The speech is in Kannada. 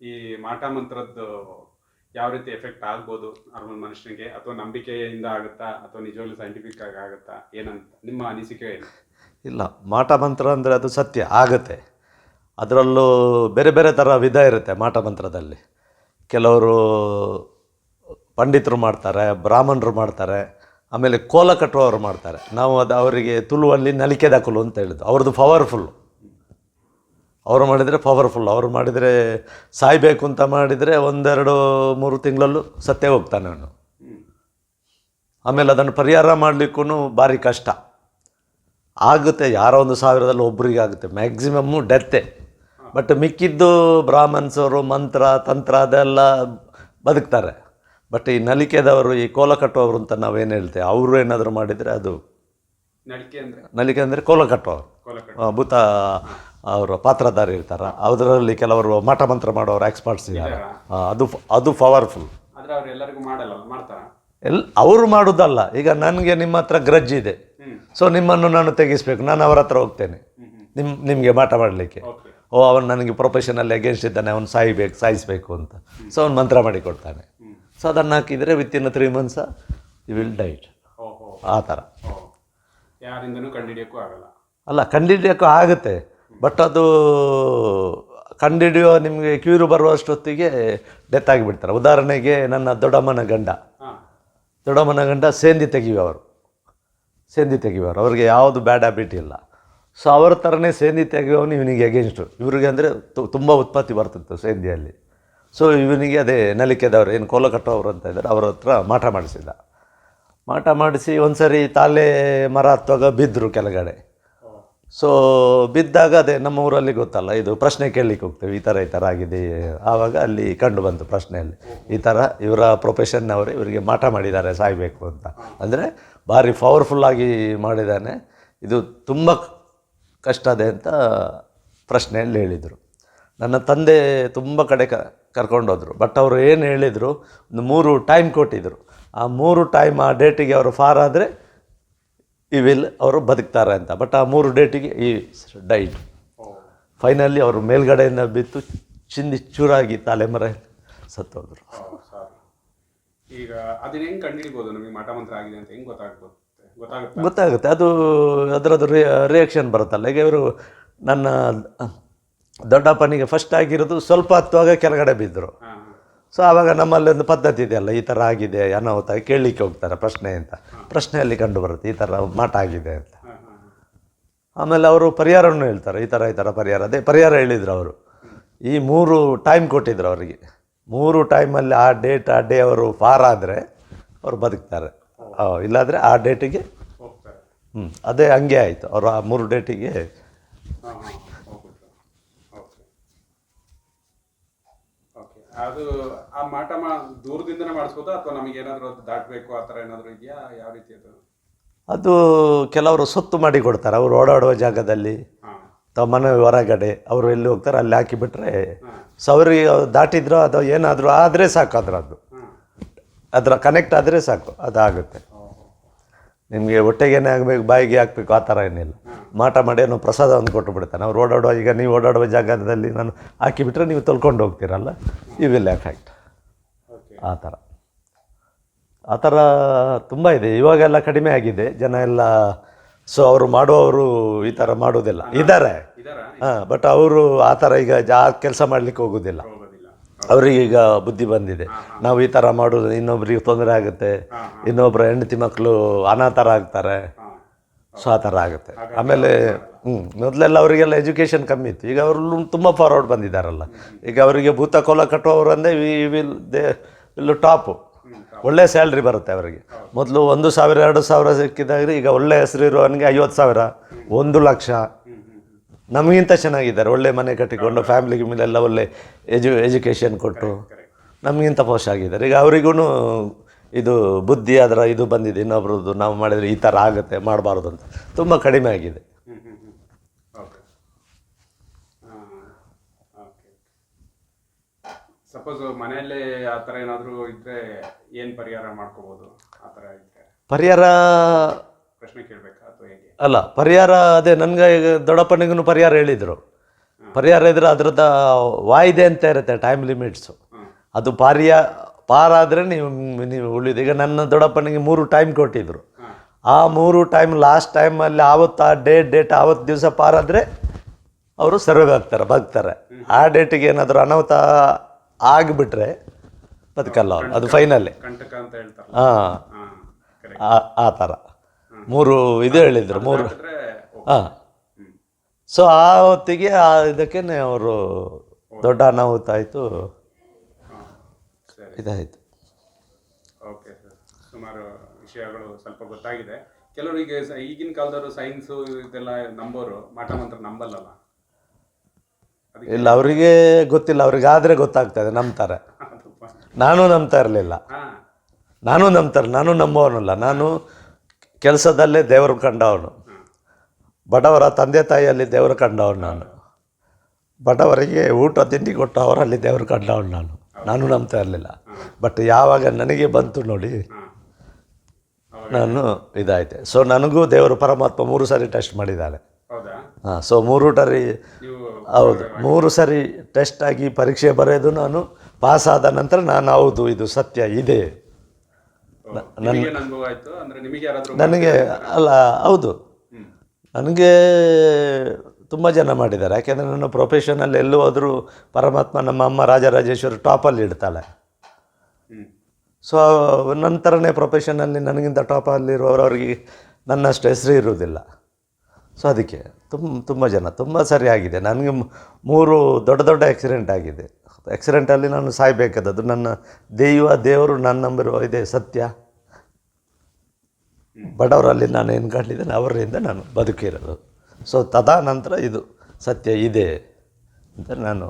ಈ ಮಾಟ ಮಂತ್ರದ್ದು ಯಾವ ರೀತಿ ಎಫೆಕ್ಟ್ ಆಗ್ಬೋದು ನಾರ್ಮಲ್ ಮನುಷ್ಯನಿಗೆ, ಅಥವಾ ನಂಬಿಕೆಯಿಂದ ಆಗುತ್ತಾ ಅಥವಾ ನಿಜವಾಗ್ಲೂ ಸೈಂಟಿಫಿಕ್ ಆಗಿ ಆಗುತ್ತಾ, ಏನಂತ ನಿಮ್ಮ ಅನಿಸಿಕೆ ಏನು? ಇಲ್ಲ, ಮಾಟ ಮಂತ್ರ ಅಂದರೆ ಅದು ಸತ್ಯ ಆಗುತ್ತೆ. ಅದರಲ್ಲೂ ಬೇರೆ ಬೇರೆ ಥರ ವಿಧ ಇರುತ್ತೆ ಮಾಟ ಮಂತ್ರದಲ್ಲಿ. ಕೆಲವರು ಪಂಡಿತರು ಮಾಡ್ತಾರೆ, ಬ್ರಾಹ್ಮಣರು ಮಾಡ್ತಾರೆ, ಆಮೇಲೆ ಕೋಲ ಕಟ್ಟುವವರು ಮಾಡ್ತಾರೆ. ನಾವು ಅದು ಅವರಿಗೆ ತುಳುವಲ್ಲಿ ನಲಿಕೆ ದಾಖಲು ಅಂತ ಹೇಳಿದ್ದು. ಅವ್ರದ್ದು ಪವರ್ಫುಲ್ಲು, ಅವರು ಮಾಡಿದರೆ ಪವರ್ಫುಲ್. ಅವರು ಮಾಡಿದರೆ ಸಾಯಬೇಕು ಅಂತ ಮಾಡಿದರೆ 1-2-3 ತಿಂಗಳಲ್ಲೂ ಸತ್ತೇ ಹೋಗ್ತಾನೆ ಅವನು. ಆಮೇಲೆ ಅದನ್ನು ಪರಿಹಾರ ಮಾಡಲಿಕ್ಕೂ ಭಾರಿ ಕಷ್ಟ ಆಗುತ್ತೆ. ಯಾರೋ 1,000ದಲ್ಲಿ ಒಬ್ಬರಿಗೆ ಆಗುತ್ತೆ, ಮ್ಯಾಕ್ಸಿಮಮ್ಮು ಡೆತ್ತೆ. ಬಟ್ ಮಿಕ್ಕಿದ್ದು ಬ್ರಾಹ್ಮಣ್ಸವರು ಮಂತ್ರ ತಂತ್ರ ಅದೆಲ್ಲ ಬದುಕ್ತಾರೆ. ಬಟ್ ಈ ನಲಿಕೆದವರು, ಈ ಕೋಲ ಕಟ್ಟುವವರು ಅಂತ ನಾವೇನು ಹೇಳ್ತೇವೆ, ಅವರು ಏನಾದರೂ ಮಾಡಿದರೆ ಅದು ನಲಿಕೆ ಅಂದರೆ ಕೋಲ ಕಟ್ಟುವವರು, ಭೂತ ಅವರು ಪಾತ್ರಧಾರಿ ಇರ್ತಾರೆ. ಅದರಲ್ಲಿ ಕೆಲವರು ಮಾಟ ಮಂತ್ರ ಮಾಡೋರು ಎಕ್ಸ್ಪರ್ಟ್ಸ್ ಇದ್ದಾರೆ. ಅದು ಪವರ್ಫುಲ್. ಅವರು ಮಾಡೋದಲ್ಲ. ಈಗ ನನಗೆ ನಿಮ್ಮ ಹತ್ರ ಗ್ರಜ್ ಇದೆ, ಸೊ ನಿಮ್ಮನ್ನು ನಾನು ತೆಗಿಸ್ಬೇಕು, ನಾನು ಅವರ ಹತ್ರ ಹೋಗ್ತೇನೆ ನಿಮಗೆ ಮಾಟ ಮಾಡಲಿಕ್ಕೆ. ಅವನು ನನಗೆ ಪ್ರೊಫೆಷನಲ್ಲಿ ಅಗೇನ್ಸ್ಟ್ ಇದ್ದಾನೆ, ಅವನು ಸಾಯಿಸಬೇಕು ಅಂತ. ಸೊ ಅವ್ನು ಮಂತ್ರ ಮಾಡಿ ಕೊಡ್ತಾನೆ. ಸೊ ಅದನ್ನು ಹಾಕಿದರೆ ವಿತಿನ್ 3 months ಯು ವಿಲ್ ಡೈಟ್. ಆ ಥರ ಅಲ್ಲ, ಕಂಡುಹಿಡಿಯೋಕ್ಕೂ ಆಗುತ್ತೆ. ಬಟ್ ಅದು ಕಂಡುಹಿಡಿಯೋ ನಿಮಗೆ ಕ್ಯೂರು ಬರುವಷ್ಟೊತ್ತಿಗೆ ಡೆತ್ ಆಗಿಬಿಡ್ತಾರೆ. ಉದಾಹರಣೆಗೆ ನನ್ನ ದೊಡ್ಡಮ್ಮನ ಗಂಡ ಸೇಂದಿ ತೆಗೆಯುವವರು. ಅವ್ರಿಗೆ ಯಾವುದು ಬ್ಯಾಡ್ ಹ್ಯಾಬಿಟ್ ಇಲ್ಲ. ಸೊ ಅವ್ರ ಥರನೇ ಸೇಂದಿ ತೆಗೆಯುವವನು ಇವನಿಗೆ ಅಗೇನ್ಸ್ಟು. ಇವ್ರಿಗೆ ಅಂದರೆ ತುಂಬ ಉತ್ಪತ್ತಿ ಬರ್ತಿತ್ತು ಸೇಂದಿಯಲ್ಲಿ. ಸೊ ಇವನಿಗೆ ಅದೇ ನಲಿಕೆದವರು, ಏನು ಕೋಲ ಕಟ್ಟೋರು ಅಂತ ಇದ್ದಾರೆ, ಅವ್ರ ಹತ್ರ ಮಾಟ ಮಾಡಿಸಿ ಒಂದು ಸರಿ ತಾಲೆ ಮರ ಹತ್ತುವಾಗ ಬಿದ್ದರು ಕೆಳಗಡೆ. ಸೊ ಬಿದ್ದಾಗ ಅದೇ ನಮ್ಮ ಊರಲ್ಲಿ ಗೊತ್ತಲ್ಲ, ಇದು ಪ್ರಶ್ನೆ ಕೇಳಲಿಕ್ಕೆ ಹೋಗ್ತೇವೆ, ಈ ಥರ ಆಗಿದೆ. ಆವಾಗ ಅಲ್ಲಿ ಕಂಡು ಬಂತು ಪ್ರಶ್ನೆಯಲ್ಲಿ, ಈ ಥರ ಇವರ ಪ್ರೊಫೆಷನ್ನವರು ಇವರಿಗೆ ಮಾಟ ಮಾಡಿದ್ದಾರೆ ಸಾಯಬೇಕು ಅಂತ. ಅಂದರೆ ಭಾರಿ ಪವರ್ಫುಲ್ಲಾಗಿ ಮಾಡಿದ್ದಾನೆ, ಇದು ತುಂಬ ಕಷ್ಟ ಇದೆ ಅಂತ ಪ್ರಶ್ನೆಯಲ್ಲಿ ಹೇಳಿದರು. ನನ್ನ ತಂದೆ ತುಂಬ ಕಡೆ ಕರ್ಕೊಂಡೋದ್ರು. ಬಟ್ ಅವರು ಏನು ಹೇಳಿದರು, ಒಂದು 3 ಟೈಮ್ ಕೊಟ್ಟಿದ್ದರು. ಆ 3 ಟೈಮ್ ಆ ಡೇಟಿಗೆ ಅವರು ಫಾರ್ ಆದರೆ ಅವರು ಬದುಕ್ತಾರೆ ಅಂತ. ಬಟ್ ಆ 3 ಡೇಟಿಗೆ ಈ ಡೈಟ್. ಫೈನಲಿ ಅವರು ಮೇಲ್ಗಡೆಯಿಂದ ಬಿತ್ತು ಚಿಂದಿ ಚೂರಾಗಿ ತಲೆಮರೆ ಸತ್ತೋದ್ರು. ಈಗ ಅದನ್ನ ಹೆಂಗೆ ಕಂಡುಹಿಡ್ಬೋದು, ನಮಗೆ ಮಾಟ ಮಂತ್ರ ಆಗಿದೆ ಅಂತ ಹೆಂಗೆ ಗೊತ್ತಾಗುತ್ತೆ. ಅದರದ್ದು ರಿಯಾಕ್ಷನ್ ಬರುತ್ತಲ್ಲ. ಈಗ ಇವರು ನನ್ನ ದೊಡ್ಡಪ್ಪನಿಗೆ ಫಸ್ಟ್ ಆಗಿರೋದು ಸ್ವಲ್ಪ ಹತ್ತುವಾಗ ಕೆಳಗಡೆ ಬಿದ್ದರು. ಸೊ ಆವಾಗ ನಮ್ಮಲ್ಲಿ ಒಂದು ಪದ್ಧತಿ ಇದೆಯಲ್ಲ, ಈ ಥರ ಆಗಿದೆ ಅನಾಹುತ ಕೇಳಲಿಕ್ಕೆ ಹೋಗ್ತಾರೆ ಪ್ರಶ್ನೆಯಲ್ಲಿ ಕಂಡು ಬರುತ್ತೆ ಈ ಥರ ಮಾಟ ಆಗಿದೆ ಅಂತ. ಆಮೇಲೆ ಅವರು ಪರಿಹಾರವನ್ನು ಹೇಳ್ತಾರೆ, ಈ ಥರ ಪರಿಹಾರ. ಅದೇ ಪರಿಹಾರ ಹೇಳಿದರು ಅವರು. ಈ 3 ಟೈಮ್ ಕೊಟ್ಟಿದ್ರು ಅವರಿಗೆ. 3 ಟೈಮಲ್ಲಿ ಆ ಡೇ ಅವರು ಫಾರ್ ಆದರೆ ಅವರು ಬದುಕ್ತಾರೆ. ಇಲ್ಲಾದರೆ ಆ ಡೇಟಿಗೆ ಅದೇ ಹಂಗೆ ಆಯಿತು. ಅವರು ಆ 3 ಡೇಟಿಗೆ ಅದು ಆ ಮಾಟ ದೂರದಿಂದನೇ ಮಾಡಿಸ್ಬೋದಾ, ಅಥವಾ ನಮಗೆ ಏನಾದರೂ ದಾಟಬೇಕು ಆ ಥರ ಏನಾದರೂ ಇದೆಯಾ, ಯಾವ ರೀತಿ ಅದು ಕೆಲವರು ಸೊತ್ತು ಮಾಡಿ ಕೊಡ್ತಾರೆ. ಅವರು ಓಡಾಡುವ ಜಾಗದಲ್ಲಿ ಅಥವಾ ಮನೆ ಹೊರಗಡೆ ಅವರು ಎಲ್ಲಿ ಹೋಗ್ತಾರೆ ಅಲ್ಲಿ ಹಾಕಿಬಿಟ್ರೆ, ಸೊ ಅವ್ರಿಗೆ ದಾಟಿದ್ರು ಅದು ಏನಾದರೂ ಆದರೆ ಸಾಕು, ಅದರ ಕನೆಕ್ಟ್ ಆದರೆ ಸಾಕು, ಅದಾಗುತ್ತೆ. ನಿಮಗೆ ಹೊಟ್ಟೆಗೇನೆ ಆಗಬೇಕು, ಬಾಯಿಗೆ ಹಾಕಬೇಕು ಆ ಥರ ಏನಿಲ್ಲ. ಮಾಟ ಮಾಡಿ ಏನೋ ಪ್ರಸಾದವನ್ನು ಕೊಟ್ಟು ಬಿಡ್ತಾನೆ. ಅವ್ರು ಓಡಾಡುವ, ಈಗ ನೀವು ಓಡಾಡುವ ಜಾಗದಲ್ಲಿ ನಾನು ಹಾಕಿಬಿಟ್ರೆ ನೀವು ತೊಳ್ಕೊಂಡು ಹೋಗ್ತೀರಲ್ಲ, ಯು ವಿಲ್ ಎಫೆಕ್ಟ್. ಆ ಥರ ತುಂಬ ಇದೆ. ಇವಾಗೆಲ್ಲ ಕಡಿಮೆ ಆಗಿದೆ ಜನ ಎಲ್ಲ. ಸೊ ಅವರು ಮಾಡುವವರು ಈ ಥರ ಮಾಡೋದಿಲ್ಲ, ಇದ್ದಾರೆ. ಬಟ್ ಅವರು ಆ ಥರ ಈಗ ಕೆಲಸ ಮಾಡಲಿಕ್ಕೆ ಹೋಗೋದಿಲ್ಲ. ಅವರಿಗೀಗ ಬುದ್ಧಿ ಬಂದಿದೆ, ನಾವು ಈ ಥರ ಮಾಡೋದು ಇನ್ನೊಬ್ರಿಗೆ ತೊಂದರೆ ಆಗುತ್ತೆ, ಇನ್ನೊಬ್ಬರ ಹೆಂಡತಿ ಮಕ್ಕಳು ಅನಾಥರಾಗ್ತಾರೆ. ಸೊ ಆ ಥರ ಆಗುತ್ತೆ. ಆಮೇಲೆ ಮೊದಲೆಲ್ಲ ಅವರಿಗೆಲ್ಲ ಎಜುಕೇಷನ್ ಕಮ್ಮಿ ಇತ್ತು. ಈಗ ಅವರು ತುಂಬ ಫಾರ್ವರ್ಡ್ ಬಂದಿದ್ದಾರಲ್ಲ. ಈಗ ಅವರಿಗೆ ಭೂತ ಕೋಲ ಕಟ್ಟುವವರು ಅಂದರೆ ವಿಲ್ ಟಾಪು, ಒಳ್ಳೆಯ ಸ್ಯಾಲ್ರಿ ಬರುತ್ತೆ ಅವರಿಗೆ. ಮೊದಲು 1,000 2,000 ಸಿಕ್ಕಿದಾಗ ಈಗ ಒಳ್ಳೆಯ ಹೆಸರು ಇರುವವನಿಗೆ 50,000 1 ಲಕ್ಷ. ನಮಗಿಂತ ಚೆನ್ನಾಗಿದ್ದಾರೆ, ಒಳ್ಳೆ ಮನೆ ಕಟ್ಟಿಕೊಂಡು ಫ್ಯಾಮಿಲಿಗೆ ಮೇಲೆಲ್ಲ ಒಳ್ಳೆ ಎಜುಕೇಷನ್ ಕೊಟ್ಟು ನಮಗಿಂತ ಪೋಸ್ಟ್ ಆಗಿದ್ದಾರೆ. ಈಗ ಅವರಿಗೂ ಇದು ಬುದ್ಧಿ ಅದರ ಇದು ಬಂದಿದೆ, ಇನ್ನೊಬ್ರದ್ದು ನಾವು ಮಾಡಿದರೆ ಈ ಥರ ಆಗುತ್ತೆ ಮಾಡಬಾರ್ದು ಅಂತ ತುಂಬ ಕಡಿಮೆ ಆಗಿದೆ. ಸಪೋಸ್ ಮನೆಯಲ್ಲೇ ಆ ಥರ ಏನಾದರೂ ಇದ್ದರೆ ಏನು ಪರಿಹಾರ ಮಾಡ್ಕೋಬೋದು? ಆ ಥರ ಇದ್ದರೆ ಪರಿಹಾರ ಪ್ರಶ್ನೆ ಕೇಳಬೇಕಾ ಅಥವಾ ಹೇಗೆ? ಅಲ್ಲ, ಪರಿಹಾರ ಅದೇ ನನಗೆ ದೊಡ್ಡಪ್ಪನಿಗೂ ಪರಿಹಾರ ಹೇಳಿದರು. ಪರಿಹಾರ ಇದ್ರೆ ಅದ್ರದ್ದು ವಾಯ್ದೆ ಅಂತ ಇರುತ್ತೆ ಟೈಮ್ ಲಿಮಿಟ್ಸು. ಹಾಂ ಅದು ಪಾರಾದರೆ ನೀವು ಉಳಿದು. ಈಗ ನನ್ನ ದೊಡ್ಡಪ್ಪನಿಗೆ 3 ಟೈಮ್ ಕೊಟ್ಟಿದ್ದರು. ಹಾಂ ಆ 3 ಟೈಮ್ ಲಾಸ್ಟ್ ಟೈಮಲ್ಲಿ ಆವತ್ತು ಆ ಡೇಟ್ ಆವತ್ತು ದಿವಸ ಪಾರಾದರೆ ಅವರು ಸರ್ವೆ ಆಗ್ತಾರೆ, ಬದುಕ್ತಾರೆ. ಆ ಡೇಟಿಗೆ ಏನಾದರೂ ಅನಾಹುತ ಆಗಿಬಿಟ್ರೆ ಬದುಕಲ್ಲ ಅವರು, ಅದು ಫೈನಲ್ಲೇ. ಕಂಟಕ ಅಂತ ಹೇಳ್ತಾರೆ. ಹಾಂ, ಹಾಂ ಕರೆಕ್ಟ್. ಆ ಥರ 3 ಇದು ಹೇಳಿದರು 3. ಆದರೆ ಹಾಂ. ಸೊ ಆ ಹೊತ್ತಿಗೆ ಇದಕ್ಕೆ ಅವರು ದೊಡ್ಡ ಅನಾಹುತ ಆಯಿತು, ಹಾಂ ಸರಿ, ಇದಾಯಿತು. Okay sir. ಸುಮಾರು ವಿಷಯಗಳು ಸ್ವಲ್ಪ ಗೊತ್ತಾಗಿದೆ. ಕೆಲವರಿಗೆ ಈಗಿನ ಕಾಲದವರು ಸೈನ್ಸು ಇದೆಲ್ಲ ನಂಬೋರು, ಮಾಟ ಮಂತ್ರ ನಂಬಲ್ಲಲ್ಲ. ಇಲ್ಲ, ಅವರಿಗೆ ಗೊತ್ತಿಲ್ಲ, ಅವ್ರಿಗಾದರೆ ಗೊತ್ತಾಗ್ತದೆ, ನಂಬ್ತಾರೆ. ನಾನು ನಂಬ್ತಾ ಇರಲಿಲ್ಲ. ಹಾಂ ನಾನು ನಂಬೋನಲ್ಲ. ನಾನು ಕೆಲಸದಲ್ಲೇ ದೇವರು ಕಂಡವನು, ಬಡವರ ತಂದೆ ತಾಯಿಯಲ್ಲಿ ದೇವರು ಕಂಡವನು ನಾನು, ಬಡವರಿಗೆ ಊಟ ತಿಂಡಿ ಕೊಟ್ಟು ಅವರಲ್ಲಿ ದೇವರು ಕಂಡವನು ನಾನು ನಂಬ್ತಾ ಇರಲಿಲ್ಲ. ಬಟ್ ಯಾವಾಗ ನನಗೆ ಬಂತು ನೋಡಿ, ನಾನು ಇದಾಯಿತೆ. ಸೊ ನನಗೂ ದೇವರು ಪರಮಾತ್ಮ 3 ಸರಿ ಟೆಸ್ಟ್ ಮಾಡಿದ್ದಾನೆ. ಹೌದಾ? ಹಾಂ. ಸೊ 3 ಸರಿ, ನೀವು ಹೌದು, 3 ಸರಿ ಟೆಸ್ಟ್ ಆಗಿ ಪರೀಕ್ಷೆ ಬರೆದು ನಾನು ಪಾಸ್ ಆದ ನಂತರ ನಾನು ಹೌದು ಇದು ಸತ್ಯ ಇದೆ. ನಿಮಗೇನು ಅನುಭವ ಆಯಿತು ಅಂದರೆ ನಿಮಗೆ ಯಾರಾದರೂ? ನನಗೆ ಅಲ್ಲ, ಹೌದು, ನನಗೆ ತುಂಬ ಜನ ಮಾಡಿದ್ದಾರೆ. ಯಾಕೆಂದರೆ ನನ್ನ ಪ್ರೊಫೆಷನಲ್ಲಿ ಎಲ್ಲೂ ಹೋದರೂ ಪರಮಾತ್ಮ, ನಮ್ಮ ಅಮ್ಮ ರಾಜರಾಜೇಶ್ವರಿ ಟಾಪಲ್ಲಿ ಇಡ್ತಾಳೆ. ಸೊ ನಂತರನೇ ಪ್ರೊಫೆಷನಲ್ಲಿ ನನಗಿಂತ ಟಾಪಲ್ಲಿರುವವರಿಗೆ ನನ್ನಷ್ಟು ಹೆಸರು ಇರುವುದಿಲ್ಲ. ಸೊ ಅದಕ್ಕೆ ತುಂಬ ಜನ ತುಂಬ ಸರಿ ಆಗಿದೆ. ನನಗೆ 3 ದೊಡ್ಡ ಆಕ್ಸಿಡೆಂಟ್ ಆಗಿದೆ. ಆಕ್ಸಿಡೆಂಟಲ್ಲಿ ನಾನು ಸಾಯಬೇಕಾದದ್ದು. ನನ್ನ ದೇವರು ನಾನು ನಂಬಿರುವ ಇದೆ ಸತ್ಯ. ಬಡವರಲ್ಲಿ ನಾನು ಏನು ಕಂಡಿದ್ದೇನೆ ಅವರಿಂದ ನಾನು ಬದುಕಿರೋದು. ಸೊ ತದನಂತರ ಇದು ಸತ್ಯ ಇದೆ ಅಂತ ನಾನು